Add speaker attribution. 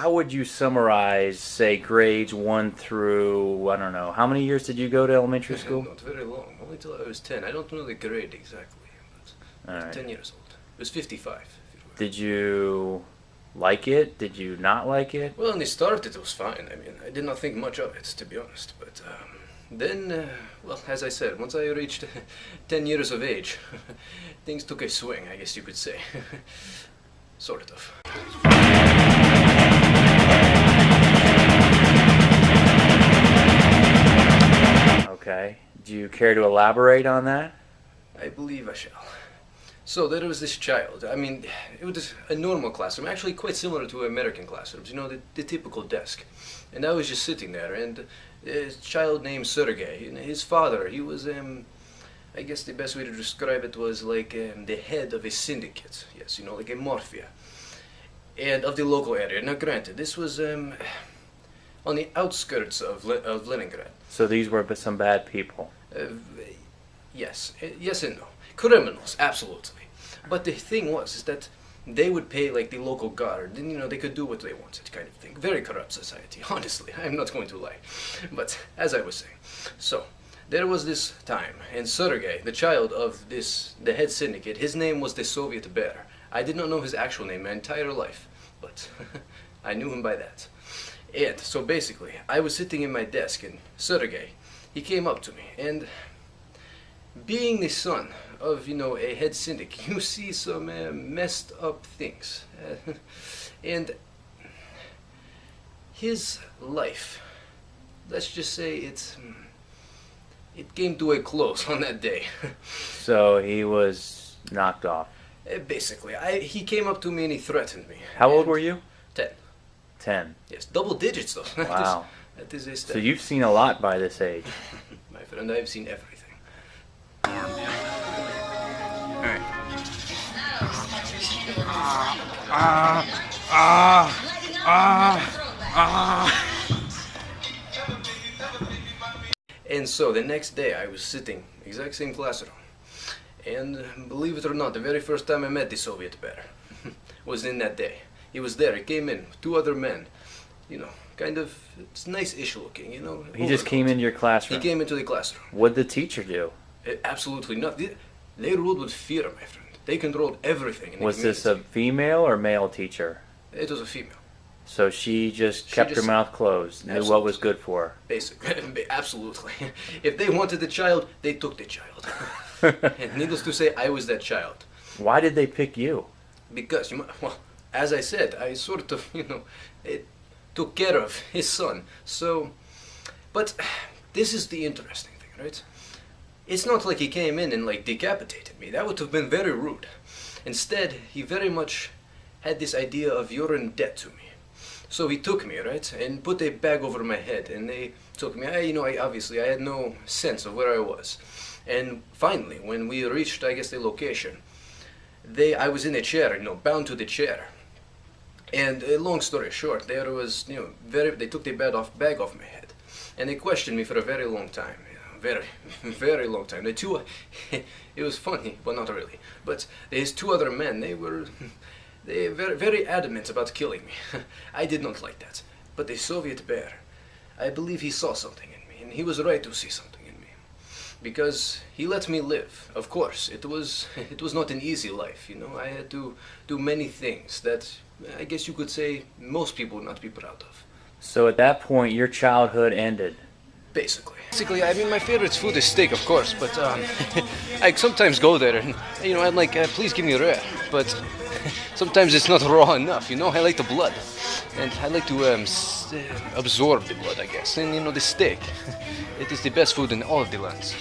Speaker 1: How would you summarize, say, grades 1 through, I don't know, how many years did you go to elementary school?
Speaker 2: Not very long, only till I was 10. I don't know the grade exactly, but
Speaker 1: All right.
Speaker 2: 10 years old. It was 55.
Speaker 1: Did you like it? Did you not like it?
Speaker 2: Well, in the start it was fine. I mean, I did not think much of it, to be honest. But then, well, as I said, once I reached 10 years of age, things took a swing, I guess you could say. Sort of.
Speaker 1: Okay. Do you care to elaborate on that?
Speaker 2: I believe I shall. So there was this child. I mean, it was a normal classroom, actually quite similar to American classrooms, you know, the typical desk. And I was just sitting there, and a child named Sergey, and his father, he was, I guess the best way to describe it was like the head of a syndicate, yes, you know, like a mafia, and of the local area. Now granted, this was on the outskirts of Leningrad.
Speaker 1: So these were some bad people.
Speaker 2: Yes, yes and no. Criminals, absolutely. But the thing was is that they would pay like the local guard, and you know they could do what they wanted, kind of thing. Very corrupt society, honestly. I'm not going to lie. But as I was saying, so there was this time, and Sergei, the child of the head syndicate, his name was the Soviet Bear. I did not know his actual name my entire life, but I knew him by that. And so basically, I was sitting in my desk, and Sergei, he came up to me, and being the son of, you know, a head syndicate, you see some messed up things. And his life, let's just say it came to a close on that day.
Speaker 1: So he was knocked off.
Speaker 2: Basically, he came up to me and he threatened me.
Speaker 1: How old were you?
Speaker 2: 10.
Speaker 1: 10.
Speaker 2: Yes, double digits though.
Speaker 1: Wow.
Speaker 2: That is a step.
Speaker 1: So you've seen a lot by this age.
Speaker 2: My friend, I've seen everything. And so the next day I was sitting, exact same classroom. And believe it or not, the very first time I met the Soviet Bear was in that day. He was there, he came in with 2 other men, you know, kind of, it's nice-ish looking, you know.
Speaker 1: He just came into your classroom?
Speaker 2: He came into the classroom.
Speaker 1: What did the teacher do?
Speaker 2: Absolutely not. They ruled with fear, my friend. They controlled everything in the
Speaker 1: Was this
Speaker 2: community.
Speaker 1: a female or male teacher?
Speaker 2: It was a female.
Speaker 1: So she just kept her mouth closed, knew what was good for her.
Speaker 2: Basically, absolutely. If they wanted the child, they took the child. And needless to say, I was that child.
Speaker 1: Why did they pick you?
Speaker 2: Because, well, as I said, I sort of, you know, took care of his son. So, but this is the interesting thing, right? It's not like he came in and like decapitated me. That would have been very rude. Instead, he very much had this idea of you're in debt to me. So he took me, right, and put a bag over my head, and they took me. Obviously, I had no sense of where I was. And finally, when we reached, I guess, the location, I was in a chair, you know, bound to the chair. And long story short, there was, you know, they took the bag off my head, and they questioned me for a very long time. Very, very long time. It was funny, but not really. But his 2 other men, they were very, very adamant about killing me. I did not like that. But the Soviet Bear, I believe he saw something in me, and he was right to see something in me, because he let me live. Of course, it was not an easy life. You know, I had to do many things that I guess you could say most people would not be proud of.
Speaker 1: So at that point, your childhood ended.
Speaker 2: Basically, I mean, my favorite food is steak, of course, but I sometimes go there and, you know, I'm like, please give me rare, but sometimes it's not raw enough, you know, I like the blood, and I like to absorb the blood, I guess, and, you know, the steak, it is the best food in all of the lands.